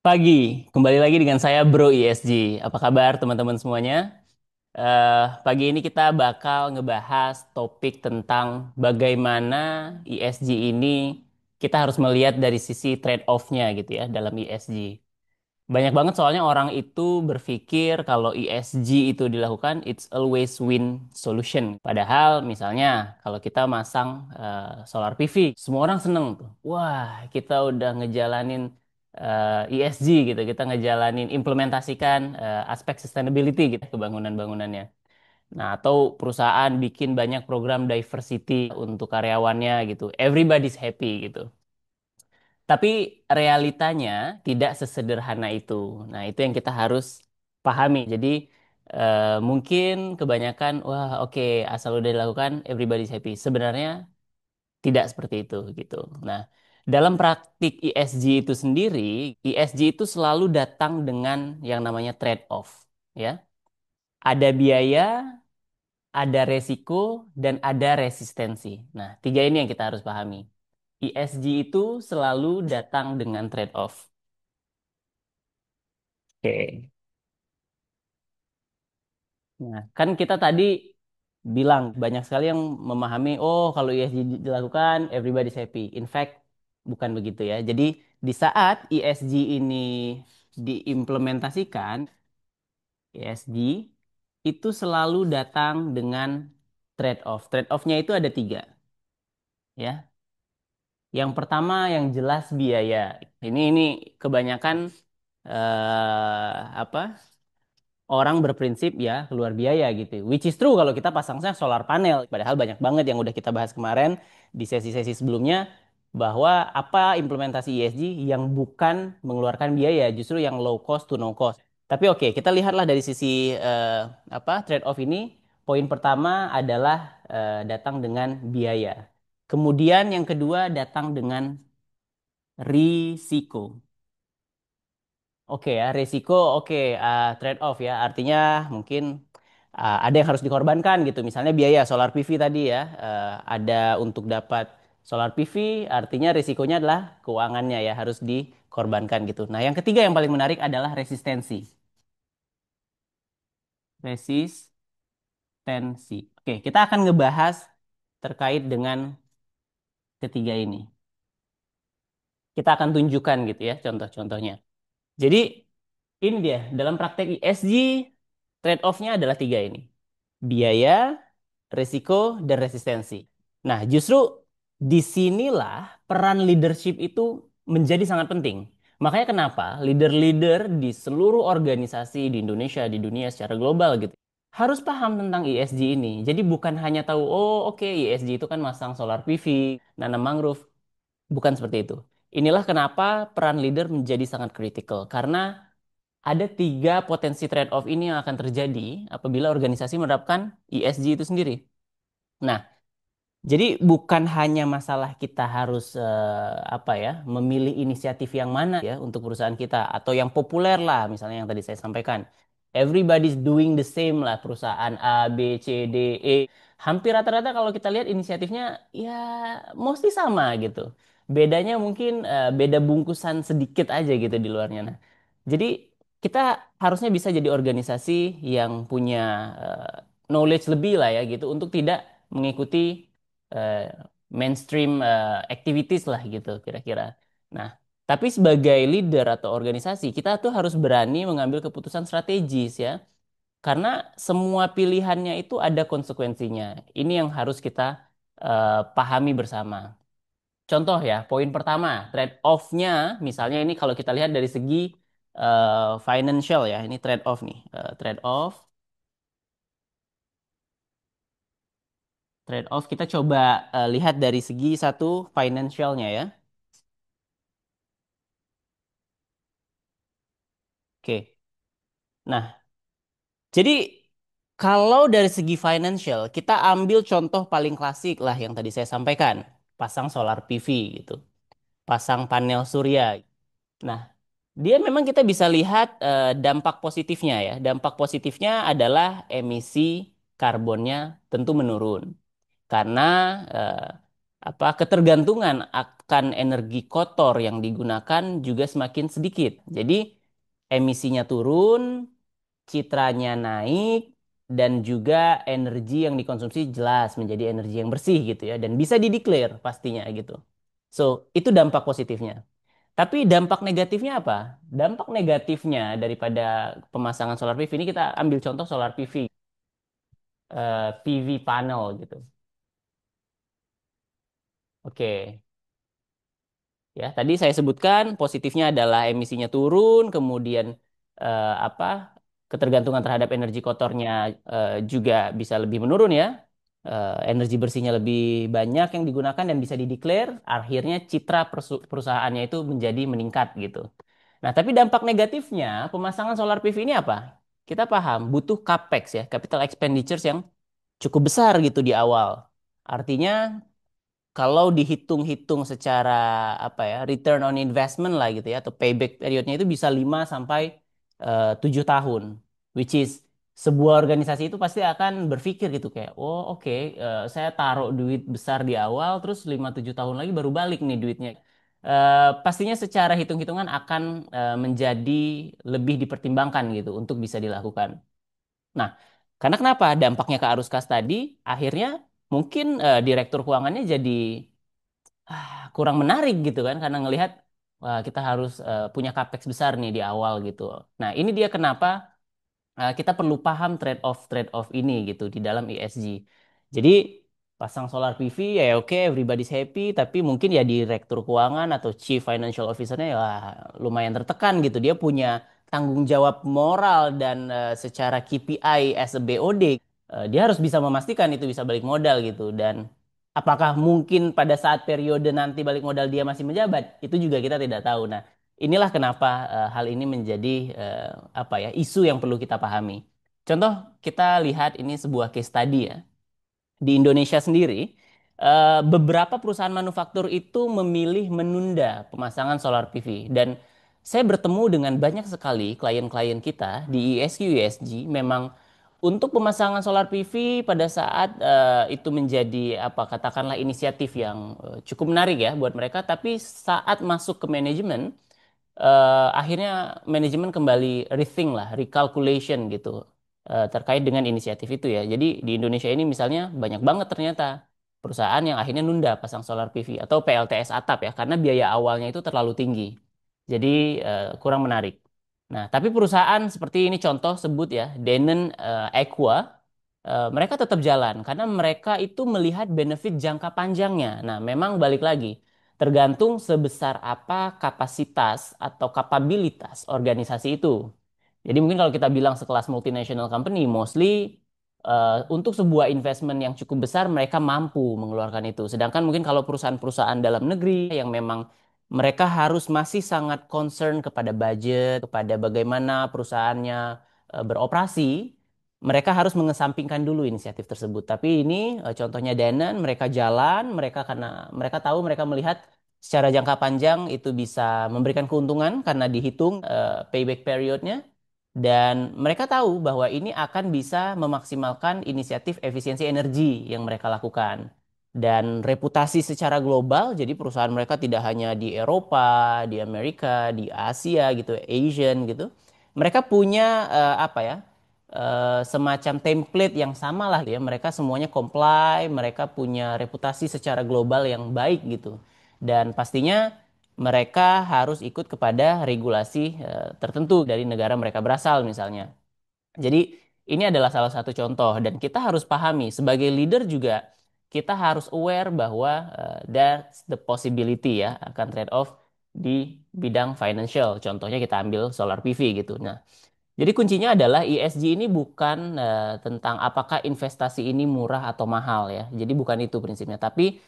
Pagi, kembali lagi dengan saya Bro ISG. Apa kabar teman-teman semuanya? Pagi ini kita bakal ngebahas topik tentang bagaimana ISG ini kita harus melihat dari sisi trade-off-nya gitu ya dalam ISG. Banyak banget soalnya orang itu berpikir kalau ESG itu dilakukan, it's always win solution. Padahal misalnya kalau kita masang solar PV, semua orang seneng tuh. Wah, kita udah ngejalanin ESG gitu, kita ngejalanin implementasikan aspek sustainability gitu ke bangunan-bangunannya. Nah, atau perusahaan bikin banyak program diversity untuk karyawannya gitu. Everybody's happy gitu. Tapi realitanya tidak sesederhana itu. Nah, itu yang kita harus pahami. Jadi, mungkin kebanyakan, wah oke, asal udah dilakukan, everybody's happy. Sebenarnya tidak seperti itu gitu. Nah, dalam praktik ESG itu sendiri, ESG itu selalu datang dengan yang namanya trade-off. Ya, ada biaya, ada resiko, dan ada resistensi. Nah, tiga ini yang kita harus pahami. ESG itu selalu datang dengan trade-off. Oke. Nah, kan kita tadi bilang banyak sekali yang memahami, oh kalau ESG dilakukan, everybody's happy. In fact, bukan begitu ya. Jadi di saat ESG ini diimplementasikan, ESG itu selalu datang dengan trade-off. Trade-off-nya itu ada tiga, ya. Yang pertama yang jelas biaya. Ini kebanyakan apa? Orang berprinsip ya keluar biaya gitu. Which is true kalau kita pasangnya solar panel. Padahal banyak banget yang udah kita bahas kemarin di sesi-sesi sebelumnya bahwa apa implementasi ESG yang bukan mengeluarkan biaya, justru yang low cost to no cost. Tapi oke, kita lihatlah dari sisi apa trade off ini. Poin pertama adalah datang dengan biaya. Kemudian yang kedua datang dengan risiko. Oke ya, risiko oke, trade off ya. Artinya mungkin ada yang harus dikorbankan gitu. Misalnya biaya solar PV tadi ya, ada untuk dapat solar PV, artinya risikonya adalah keuangannya ya harus dikorbankan gitu. Nah, yang ketiga yang paling menarik adalah resistensi. Resistensi. Oke, kita akan ngebahas terkait dengan ketiga ini. Kita akan tunjukkan gitu ya contoh-contohnya. Jadi ini dia, dalam praktek ESG, trade-off-nya adalah tiga ini. Biaya, resiko, dan resistensi. Nah, justru disinilah peran leadership itu menjadi sangat penting. Makanya kenapa leader-leader di seluruh organisasi di Indonesia, di dunia secara global gitu, harus paham tentang ESG ini. Jadi bukan hanya tahu, oh oke ESG itu kan masang solar PV, nanam mangrove. Bukan seperti itu. Inilah kenapa peran leader menjadi sangat kritikal. Karena ada tiga potensi trade-off ini yang akan terjadi apabila organisasi menerapkan ESG itu sendiri. Nah, jadi bukan hanya masalah kita harus apa ya, memilih inisiatif yang mana ya untuk perusahaan kita atau yang populer lah, misalnya yang tadi saya sampaikan. Everybody's doing the same lah perusahaan A, B, C, D, E. Hampir rata-rata kalau kita lihat inisiatifnya ya mostly sama gitu. Bedanya mungkin beda bungkusan sedikit aja gitu di luarnya. Nah, jadi kita harusnya bisa jadi organisasi yang punya knowledge lebih lah ya gitu untuk tidak mengikuti eh, mainstream activities lah gitu kira-kira. Nah, tapi sebagai leader atau organisasi kita tuh harus berani mengambil keputusan strategis ya. Karena semua pilihannya itu ada konsekuensinya. Ini yang harus kita pahami bersama. Contoh ya, poin pertama, trade-off-nya misalnya ini kalau kita lihat dari segi financial ya, ini trade-off nih. Trade-off, trade-off kita coba lihat dari segi satu financialnya ya. Oke. Nah, jadi kalau dari segi financial, kita ambil contoh paling klasik lah yang tadi saya sampaikan. Pasang solar PV gitu. Pasang panel surya. Nah, dia memang kita bisa lihat dampak positifnya ya. Dampak positifnya adalah emisi karbonnya tentu menurun. Karena apa ketergantungan akan energi kotor yang digunakan juga semakin sedikit. Jadi emisinya turun, citranya naik, dan juga energi yang dikonsumsi jelas menjadi energi yang bersih gitu ya, dan bisa dideklar pastinya gitu. So, itu dampak positifnya. Tapi dampak negatifnya apa? Dampak negatifnya daripada pemasangan solar PV ini kita ambil contoh solar PV, PV panel gitu. Oke. Ya, tadi saya sebutkan positifnya adalah emisinya turun, kemudian apa ketergantungan terhadap energi kotornya juga bisa lebih menurun ya. Energi bersihnya lebih banyak yang digunakan dan bisa dideklar, akhirnya citra perusahaannya itu menjadi meningkat gitu. Nah, tapi dampak negatifnya pemasangan solar PV ini apa? Kita paham butuh capex ya, capital expenditures yang cukup besar gitu di awal. Artinya kalau dihitung-hitung secara apa ya return on investment lah gitu ya atau payback periodnya itu bisa 5 sampai 7 tahun, which is sebuah organisasi itu pasti akan berpikir gitu kayak oh oke, saya taruh duit besar di awal terus 5-7 tahun lagi baru balik nih duitnya. Pastinya secara hitung-hitungan akan menjadi lebih dipertimbangkan gitu untuk bisa dilakukan. Nah, karena kenapa dampaknya ke arus kas tadi akhirnya mungkin direktur keuangannya jadi kurang menarik gitu kan karena ngelihat wah kita harus punya capex besar nih di awal gitu. Nah, ini dia kenapa kita perlu paham trade off ini gitu di dalam ESG. Jadi pasang solar PV ya oke everybody's happy tapi mungkin ya direktur keuangan atau chief financial officer-nya ya wah, lumayan tertekan gitu. Dia punya tanggung jawab moral dan secara KPI as a BOD dia harus bisa memastikan itu bisa balik modal gitu dan apakah mungkin pada saat periode nanti balik modal dia masih menjabat itu juga kita tidak tahu. Nah, inilah kenapa hal ini menjadi apa ya isu yang perlu kita pahami. Contoh kita lihat ini sebuah case study ya di Indonesia sendiri, beberapa perusahaan manufaktur itu memilih menunda pemasangan solar PV. Dan saya bertemu dengan banyak sekali klien-klien kita di ISQ USG. Memang untuk pemasangan solar PV pada saat itu menjadi apa katakanlah inisiatif yang cukup menarik ya buat mereka. Tapi saat masuk ke manajemen, akhirnya manajemen kembali rethink lah, recalculation gitu terkait dengan inisiatif itu ya. Jadi di Indonesia ini misalnya banyak banget ternyata perusahaan yang akhirnya nunda pasang solar PV atau PLTS atap ya karena biaya awalnya itu terlalu tinggi. Jadi kurang menarik. Nah, tapi perusahaan seperti ini contoh sebut ya, Denon Equa, mereka tetap jalan karena mereka itu melihat benefit jangka panjangnya. Nah, memang balik lagi tergantung sebesar apa kapasitas atau kapabilitas organisasi itu. Jadi mungkin kalau kita bilang sekelas multinational company, mostly untuk sebuah investment yang cukup besar mereka mampu mengeluarkan itu. Sedangkan mungkin kalau perusahaan-perusahaan dalam negeri yang memang mereka harus masih sangat concern kepada budget, kepada bagaimana perusahaannya beroperasi, mereka harus mengesampingkan dulu inisiatif tersebut. Tapi ini contohnya Danan, mereka jalan, mereka karena mereka tahu, mereka melihat secara jangka panjang itu bisa memberikan keuntungan karena dihitung payback periodnya. Dan mereka tahu bahwa ini akan bisa memaksimalkan inisiatif efisiensi energi yang mereka lakukan. Dan reputasi secara global, jadi perusahaan mereka tidak hanya di Eropa, di Amerika, di Asia gitu, Asian gitu. Mereka punya apa ya, semacam template yang sama lah ya. Mereka semuanya comply, mereka punya reputasi secara global yang baik gitu. Dan pastinya mereka harus ikut kepada regulasi tertentu dari negara mereka berasal misalnya. Jadi ini adalah salah satu contoh dan kita harus pahami sebagai leader juga kita harus aware bahwa that's the possibility ya akan trade off di bidang financial. Contohnya kita ambil solar PV gitu. Nah, jadi kuncinya adalah ESG ini bukan tentang apakah investasi ini murah atau mahal ya. Jadi bukan itu prinsipnya, tapi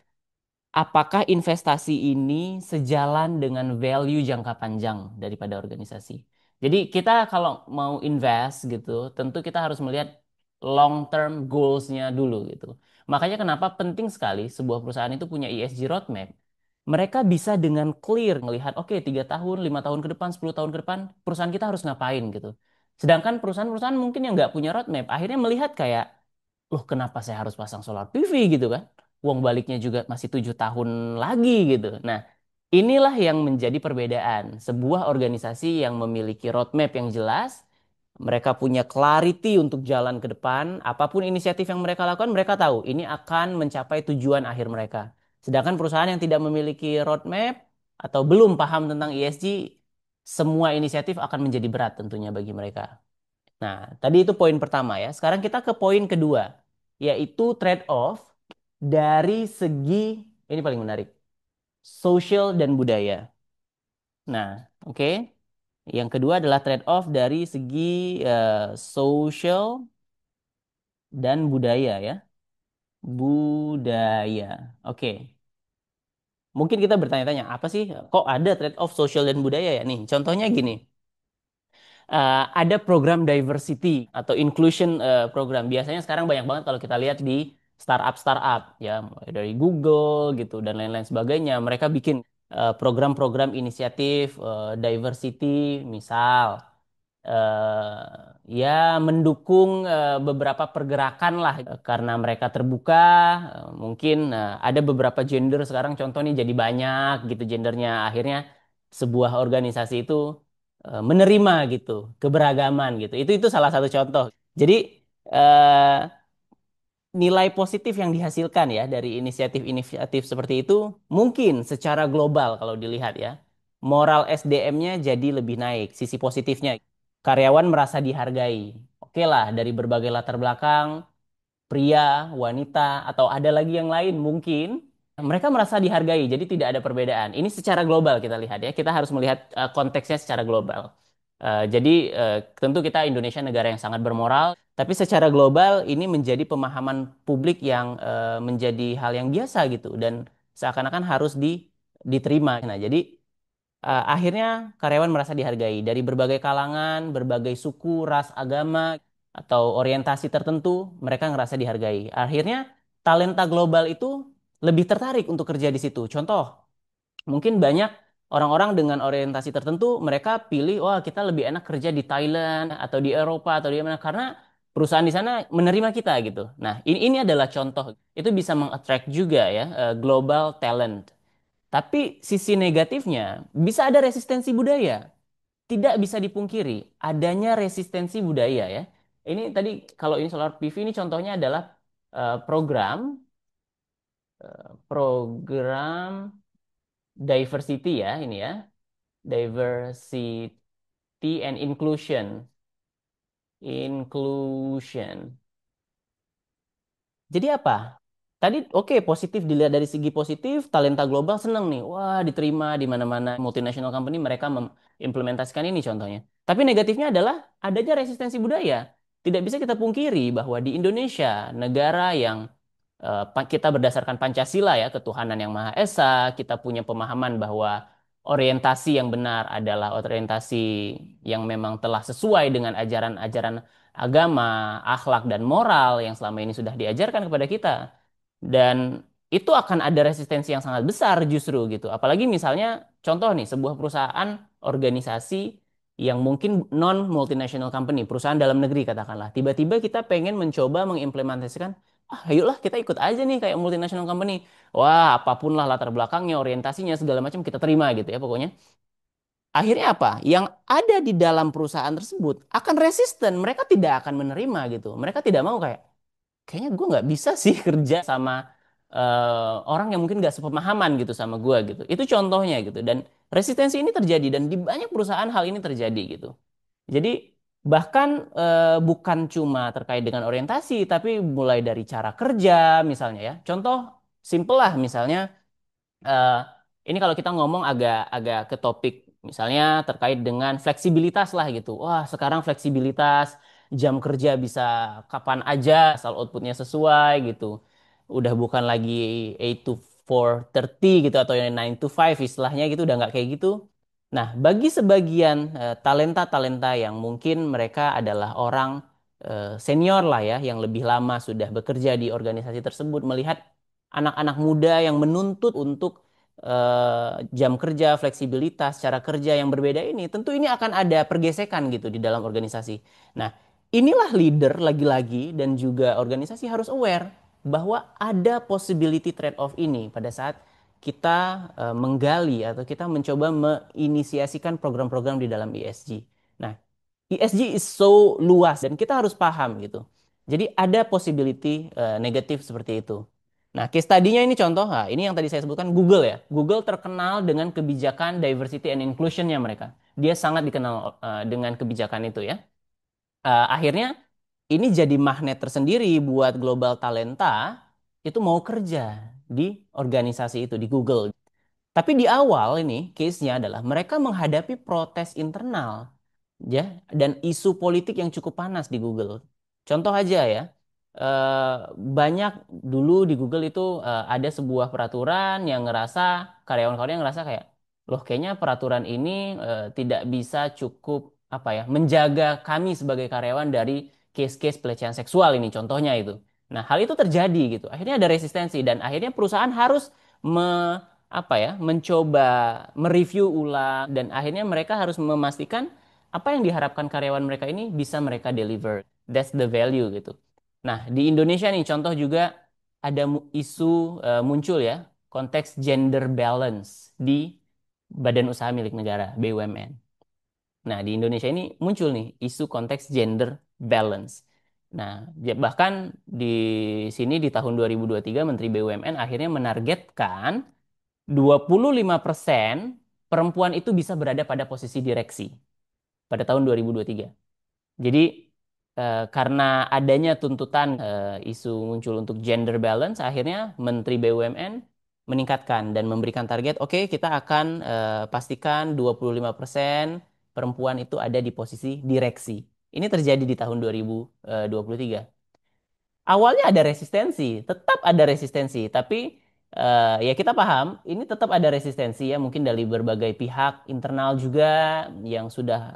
apakah investasi ini sejalan dengan value jangka panjang daripada organisasi? Jadi kita kalau mau invest gitu, tentu kita harus melihat long term goals-nya dulu gitu. Makanya kenapa penting sekali sebuah perusahaan itu punya ESG roadmap. Mereka bisa dengan clear melihat, oke, 3 tahun, 5 tahun ke depan, 10 tahun ke depan, perusahaan kita harus ngapain gitu. Sedangkan perusahaan-perusahaan mungkin yang nggak punya roadmap, akhirnya melihat kayak, loh kenapa saya harus pasang solar PV gitu kan? Wong baliknya juga masih 7 tahun lagi gitu. Nah, inilah yang menjadi perbedaan. Sebuah organisasi yang memiliki roadmap yang jelas, mereka punya clarity untuk jalan ke depan. Apapun inisiatif yang mereka lakukan, mereka tahu ini akan mencapai tujuan akhir mereka. Sedangkan perusahaan yang tidak memiliki roadmap atau belum paham tentang ESG, semua inisiatif akan menjadi berat tentunya bagi mereka. Nah, tadi itu poin pertama ya. Sekarang kita ke poin kedua, yaitu trade-off dari segi, ini paling menarik, sosial dan budaya. Nah, oke. Yang kedua adalah trade-off dari segi social dan budaya ya. Budaya. Oke. Mungkin kita bertanya-tanya, apa sih kok ada trade-off sosial dan budaya ya? Nih, contohnya gini. Ada program diversity atau inclusion program. Biasanya sekarang banyak banget kalau kita lihat di startup-startup ya, mulai dari Google gitu dan lain-lain sebagainya. Mereka bikin program-program inisiatif diversity, misal ya mendukung beberapa pergerakan lah karena mereka terbuka mungkin ada beberapa gender sekarang contoh nih jadi banyak gitu gendernya akhirnya sebuah organisasi itu menerima gitu keberagaman gitu itu salah satu contoh jadi eh, nilai positif yang dihasilkan ya dari inisiatif-inisiatif seperti itu mungkin secara global kalau dilihat ya moral SDM-nya jadi lebih naik sisi positifnya karyawan merasa dihargai oke lah dari berbagai latar belakang pria wanita atau ada lagi yang lain mungkin mereka merasa dihargai jadi tidak ada perbedaan ini secara global kita lihat ya kita harus melihat konteksnya secara global. Jadi tentu kita Indonesia negara yang sangat bermoral, tapi secara global ini menjadi pemahaman publik yang menjadi hal yang biasa gitu dan seakan-akan harus diterima. Nah, jadi akhirnya karyawan merasa dihargai dari berbagai kalangan, berbagai suku, ras, agama, atau orientasi tertentu, mereka ngerasa dihargai. Akhirnya talenta global itu lebih tertarik untuk kerja di situ. Contoh, mungkin banyak orang-orang dengan orientasi tertentu, mereka pilih, wah kita lebih enak kerja di Thailand atau di Eropa atau di mana karena perusahaan di sana menerima kita gitu. Nah, ini adalah contoh. Itu bisa meng-attract juga ya global talent. Tapi sisi negatifnya bisa ada resistensi budaya. Tidak bisa dipungkiri adanya resistensi budaya ya. Ini tadi kalau ini solar PV ini contohnya adalah program diversity ya ini ya. Diversity and inclusion. Inclusion. Jadi apa? Tadi oke positif dilihat dari segi positif, talenta global seneng nih. Wah, diterima di mana-mana multinational company mereka mengimplementasikan ini contohnya. Tapi negatifnya adalah adanya resistensi budaya. Tidak bisa kita pungkiri bahwa di Indonesia, negara yang kita berdasarkan Pancasila ya, ketuhanan yang Maha Esa, kita punya pemahaman bahwa orientasi yang benar adalah orientasi yang memang telah sesuai dengan ajaran-ajaran agama, akhlak dan moral yang selama ini sudah diajarkan kepada kita. Dan itu akan ada resistensi yang sangat besar justru gitu. Apalagi misalnya contoh nih sebuah perusahaan organisasi yang mungkin non multinational company, perusahaan dalam negeri katakanlah. Tiba-tiba kita pengen mencoba mengimplementasikan, ayolah kita ikut aja nih kayak multinational company. Wah, apapun lah latar belakangnya, orientasinya segala macam kita terima gitu ya pokoknya. Akhirnya apa? Yang ada di dalam perusahaan tersebut akan resisten, mereka tidak akan menerima gitu. Mereka tidak mau kayak kayaknya gue nggak bisa sih kerja sama orang yang mungkin nggak sepemahaman gitu sama gue gitu. Itu contohnya gitu. Dan resistensi ini terjadi dan di banyak perusahaan hal ini terjadi gitu. Jadi bahkan bukan cuma terkait dengan orientasi, tapi mulai dari cara kerja misalnya ya. Contoh simple lah misalnya eh, ini kalau kita ngomong agak ke topik misalnya terkait dengan fleksibilitas lah gitu. Wah, sekarang fleksibilitas jam kerja bisa kapan aja asal outputnya sesuai gitu. Udah bukan lagi 8 to 4:30 gitu atau yang 9 to 5 istilahnya gitu udah nggak kayak gitu. Nah, bagi sebagian talenta-talenta yang mungkin mereka adalah orang senior lah ya yang lebih lama sudah bekerja di organisasi tersebut melihat anak-anak muda yang menuntut untuk jam kerja, fleksibilitas, cara kerja yang berbeda ini, tentu ini akan ada pergesekan gitu di dalam organisasi. Nah, inilah leader lagi-lagi dan juga organisasi harus aware. bahwa ada possibility trade-off ini pada saat kita menggali atau kita mencoba menginisiasikan program-program di dalam ESG. Nah, ESG is so luas dan kita harus paham gitu. Jadi ada possibility negatif seperti itu. Nah, case tadinya ini contoh, nah, ini yang tadi saya sebutkan Google ya. Google terkenal dengan kebijakan diversity and inclusion-nya mereka. Dia sangat dikenal dengan kebijakan itu ya. Akhirnya ini jadi magnet tersendiri buat global talenta itu mau kerja di organisasi itu di Google. Tapi di awal ini case-nya adalah mereka menghadapi protes internal ya dan isu politik yang cukup panas di Google. Contoh aja ya, eh, banyak dulu di Google itu ada sebuah peraturan yang ngerasa karyawan-karyawan ngerasa kayak, loh kayaknya peraturan ini tidak bisa cukup apa ya menjaga kami sebagai karyawan dari case-case pelecehan seksual ini contohnya itu. Nah, hal itu terjadi gitu. Akhirnya ada resistensi dan akhirnya perusahaan harus apa ya mencoba mereview ulang dan akhirnya mereka harus memastikan apa yang diharapkan karyawan mereka ini bisa mereka deliver. That's the value gitu. Nah, di Indonesia nih contoh juga ada isu muncul ya konteks gender balance di Badan Usaha Milik Negara BUMN. Nah, di Indonesia ini muncul nih isu konteks gender balance. Nah, bahkan di sini di tahun 2023 Menteri BUMN akhirnya menargetkan 25% perempuan itu bisa berada pada posisi direksi pada tahun 2023. Jadi karena adanya tuntutan isu muncul untuk gender balance, akhirnya Menteri BUMN meningkatkan dan memberikan target, oke kita akan pastikan 25% perempuan itu ada di posisi direksi. Ini terjadi di tahun 2023. Awalnya ada resistensi, tetap ada resistensi, tapi ya kita paham ini tetap ada resistensi ya mungkin dari berbagai pihak internal juga yang sudah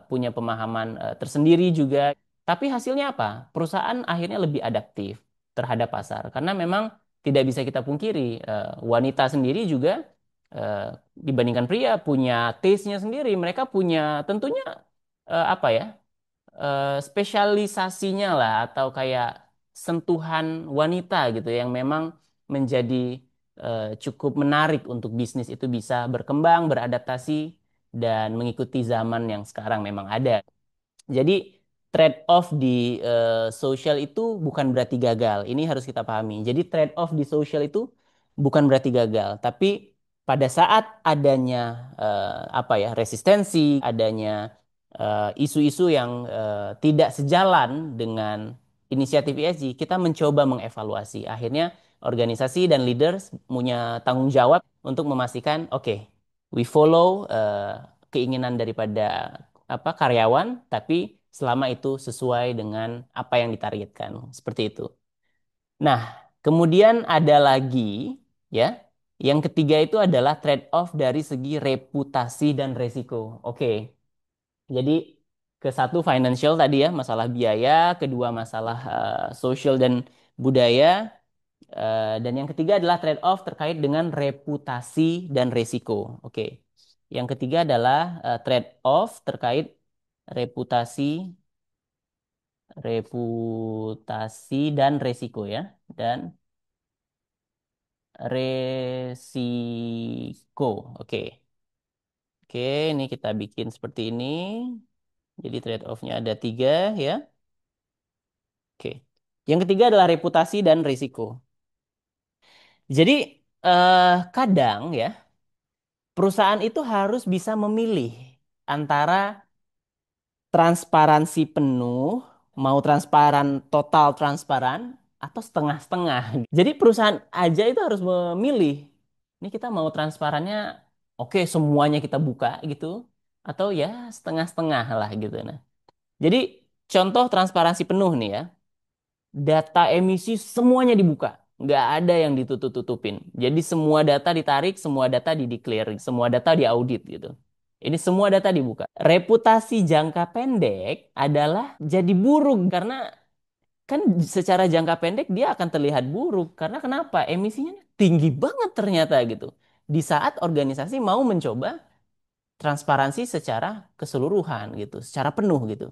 punya pemahaman tersendiri juga. Tapi hasilnya apa? Perusahaan akhirnya lebih adaptif terhadap pasar karena memang tidak bisa kita pungkiri wanita sendiri juga eh, dibandingkan pria punya taste-nya sendiri, mereka punya tentunya apa ya? Spesialisasinya lah atau kayak sentuhan wanita gitu yang memang menjadi cukup menarik untuk bisnis itu bisa berkembang, beradaptasi dan mengikuti zaman yang sekarang memang ada. Jadi trade-off di sosial itu bukan berarti gagal. Ini harus kita pahami. Jadi trade-off di sosial itu bukan berarti gagal, tapi pada saat adanya apa ya resistensi, adanya isu-isu yang tidak sejalan dengan inisiatif ESG, kita mencoba mengevaluasi. Akhirnya organisasi dan leaders punya tanggung jawab untuk memastikan, oke, we follow keinginan daripada apa karyawan, tapi selama itu sesuai dengan apa yang ditargetkan, seperti itu. Nah, kemudian ada lagi ya, yang ketiga itu adalah trade-off dari segi reputasi dan resiko. Oke, jadi ke satu financial tadi ya, masalah biaya, kedua masalah social dan budaya, dan yang ketiga adalah trade-off terkait dengan reputasi dan resiko. Oke. Yang ketiga adalah trade-off terkait reputasi, reputasi dan resiko ya. Dan resiko. Oke. Oke, ini kita bikin seperti ini. Jadi trade-off-nya ada tiga ya. Oke. Yang ketiga adalah reputasi dan risiko. Jadi kadang ya perusahaan itu harus bisa memilih antara transparansi penuh, mau transparan total transparan atau setengah-setengah. Jadi perusahaan aja itu harus memilih. Ini kita mau transparannya oke semuanya kita buka gitu atau ya setengah-setengah lah gitu. Nah, jadi contoh transparansi penuh nih ya. Data emisi semuanya dibuka. Nggak ada yang ditutup-tutupin. Jadi semua data ditarik, semua data dideclare, semua data diaudit gitu. Ini semua data dibuka. Reputasi jangka pendek adalah jadi buruk karena kan secara jangka pendek dia akan terlihat buruk. Karena kenapa? Emisinya tinggi banget ternyata gitu. Di saat organisasi mau mencoba transparansi secara keseluruhan gitu, secara penuh gitu.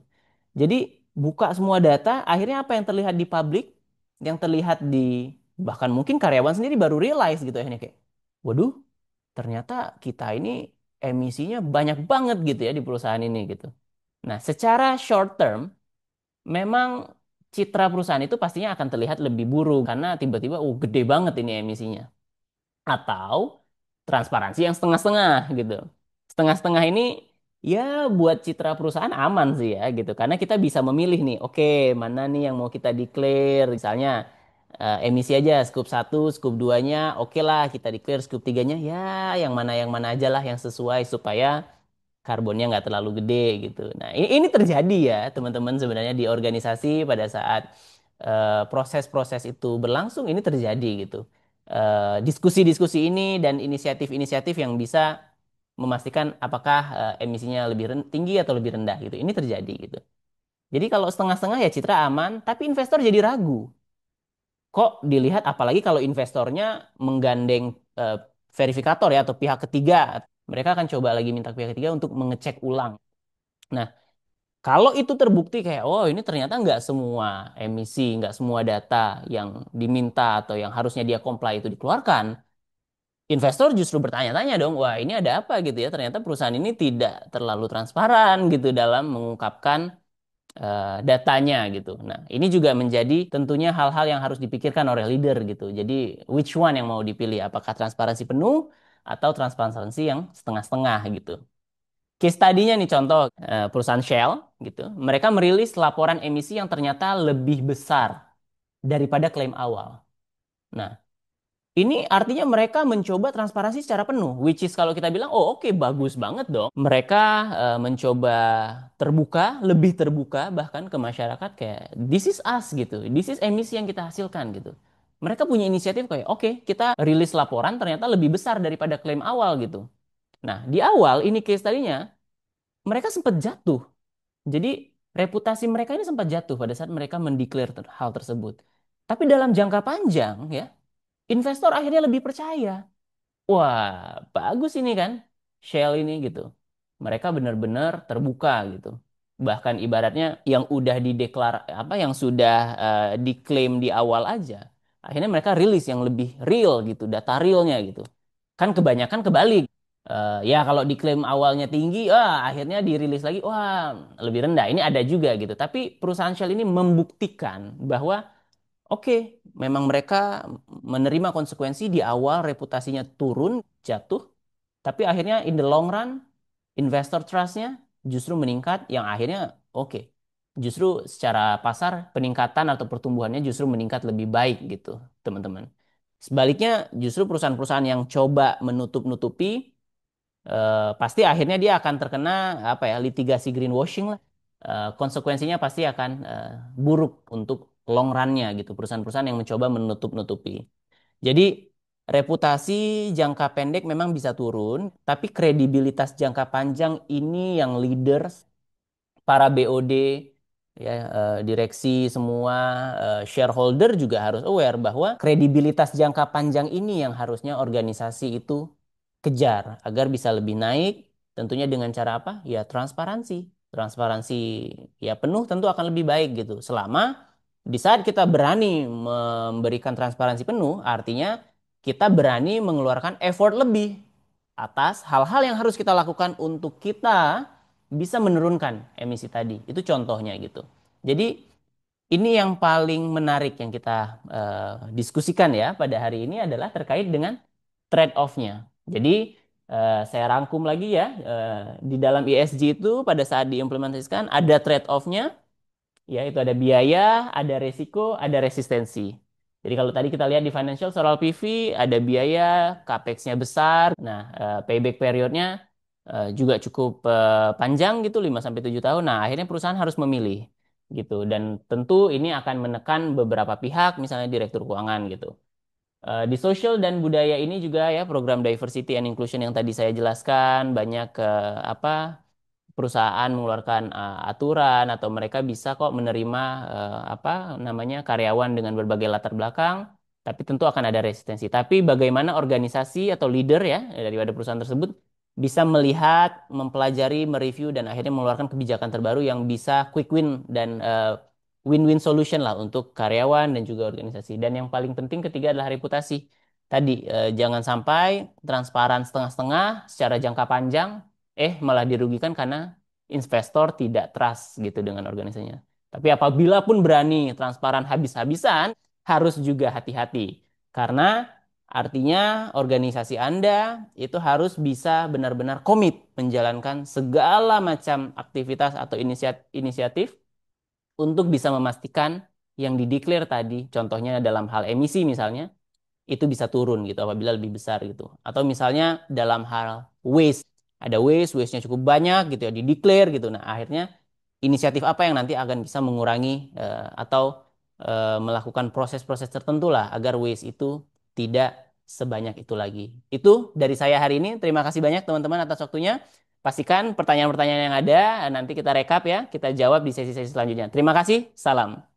Jadi buka semua data, akhirnya apa yang terlihat di publik? yang terlihat di bahkan mungkin karyawan sendiri baru realize gitu ya, ini kayak, waduh, ternyata kita ini emisinya banyak banget gitu ya di perusahaan ini gitu. Nah, secara short term memang citra perusahaan itu pastinya akan terlihat lebih buruk karena tiba-tiba gede banget ini emisinya. Atau transparansi yang setengah-setengah gitu. Setengah-setengah ini ya buat citra perusahaan aman sih ya gitu. Karena kita bisa memilih nih, oke, mana nih yang mau kita declare. Misalnya emisi aja scoop satu, scoop 2-nya oke lah kita declare, scoop 3-nya ya yang mana aja lah yang sesuai supaya karbonnya nggak terlalu gede gitu. Nah, ini terjadi ya, teman-teman, sebenarnya di organisasi pada saat proses-proses itu berlangsung ini terjadi gitu. Diskusi-diskusi ini dan inisiatif-inisiatif yang bisa memastikan apakah emisinya lebih tinggi atau lebih rendah gitu. Ini terjadi gitu. Jadi kalau setengah-setengah ya citra aman, tapi investor jadi ragu. Kok dilihat apalagi kalau investornya menggandeng eh, verifikator ya atau pihak ketiga. Mereka akan coba lagi minta pihak ketiga untuk mengecek ulang. Nah, kalau itu terbukti kayak, oh ini ternyata nggak semua emisi, nggak semua data yang diminta atau yang harusnya dia comply itu dikeluarkan, investor justru bertanya-tanya dong, wah ini ada apa gitu ya? Ternyata perusahaan ini tidak terlalu transparan gitu dalam mengungkapkan datanya gitu. Nah, ini juga menjadi tentunya hal-hal yang harus dipikirkan oleh leader gitu. Jadi, which one yang mau dipilih? Apakah transparansi penuh atau transparansi yang setengah-setengah gitu? Case tadinya nih contoh perusahaan Shell gitu, mereka merilis laporan emisi yang ternyata lebih besar daripada klaim awal. Nah, ini artinya mereka mencoba transparansi secara penuh, which is kalau kita bilang, oh oke, bagus banget dong. Mereka mencoba terbuka, lebih terbuka bahkan ke masyarakat kayak, this is us gitu, this is emisi yang kita hasilkan gitu. Mereka punya inisiatif kayak, oke, kita rilis laporan ternyata lebih besar daripada klaim awal gitu. Nah, di awal ini case tadinya, mereka sempat jatuh. Jadi reputasi mereka ini sempat jatuh pada saat mereka mendeklar hal tersebut. Tapi dalam jangka panjang ya, investor akhirnya lebih percaya. Wah, bagus ini kan Shell ini gitu. Mereka benar-benar terbuka gitu. Bahkan ibaratnya yang udah dideklar apa yang sudah diklaim di awal aja. Akhirnya mereka rilis yang lebih real gitu, data realnya gitu. Kan kebanyakan kebalik. Ya kalau diklaim awalnya tinggi, akhirnya dirilis lagi, wah lebih rendah. Ini ada juga gitu. Tapi perusahaan Shell ini membuktikan bahwa oke, memang mereka menerima konsekuensi di awal reputasinya turun, jatuh, tapi akhirnya in the long run investor trust-nya justru meningkat yang akhirnya oke. Justru secara pasar peningkatan atau pertumbuhannya justru meningkat lebih baik gitu, teman-teman. Sebaliknya justru perusahaan-perusahaan yang coba menutup-nutupi pasti akhirnya dia akan terkena apa ya litigasi greenwashing lah. Konsekuensinya pasti akan buruk untuk long run-nya gitu perusahaan-perusahaan yang mencoba menutup-nutupi. Jadi reputasi jangka pendek memang bisa turun, tapi kredibilitas jangka panjang ini yang leaders, para BOD, ya, direksi semua shareholder juga harus aware bahwa kredibilitas jangka panjang ini yang harusnya organisasi itu kejar agar bisa lebih naik. Tentunya dengan cara apa? Ya transparansi. Transparansi ya penuh tentu akan lebih baik gitu. Selama di saat kita berani memberikan transparansi penuh, artinya kita berani mengeluarkan effort lebih atas hal-hal yang harus kita lakukan untuk kita bisa menurunkan emisi tadi. Itu contohnya gitu. Jadi ini yang paling menarik yang kita diskusikan ya pada hari ini adalah terkait dengan trade-off-nya. Jadi saya rangkum lagi ya, di dalam ESG itu pada saat diimplementasikan ada trade-off-nya, ya itu ada biaya, ada resiko, ada resistensi. Jadi kalau tadi kita lihat di financial Soral PV ada biaya, capex-nya besar. Nah, payback periodnya juga cukup panjang gitu 5 sampai 7 tahun. Nah, akhirnya perusahaan harus memilih gitu dan tentu ini akan menekan beberapa pihak misalnya direktur keuangan gitu. Di sosial dan budaya ini juga ya program diversity and inclusion yang tadi saya jelaskan banyak apa perusahaan mengeluarkan aturan atau mereka bisa kok menerima apa namanya karyawan dengan berbagai latar belakang, tapi tentu akan ada resistensi. Tapi bagaimana organisasi atau leader ya daripada perusahaan tersebut bisa melihat, mempelajari, mereview dan akhirnya mengeluarkan kebijakan terbaru yang bisa quick win dan win-win solution lah untuk karyawan dan juga organisasi. Dan yang paling penting ketiga adalah reputasi. Tadi jangan sampai transparan setengah-setengah secara jangka panjang, malah dirugikan karena investor tidak trust gitu dengan organisasinya. Tapi apabila pun berani transparan habis-habisan, harus juga hati-hati. Karena artinya organisasi Anda itu harus bisa benar-benar komit menjalankan segala macam aktivitas atau inisiatif untuk bisa memastikan yang dideklar tadi, contohnya dalam hal emisi misalnya, itu bisa turun gitu apabila lebih besar gitu. Atau misalnya dalam hal waste, ada waste-nya cukup banyak gitu ya, dideklar gitu. Nah, akhirnya inisiatif apa yang nanti akan bisa mengurangi atau melakukan proses-proses tertentu lah agar waste itu tidak sebanyak itu lagi. Itu dari saya hari ini. Terima kasih banyak teman-teman atas waktunya. Pastikan pertanyaan-pertanyaan yang ada nanti kita rekap ya, kita jawab di sesi-sesi selanjutnya. Terima kasih, salam.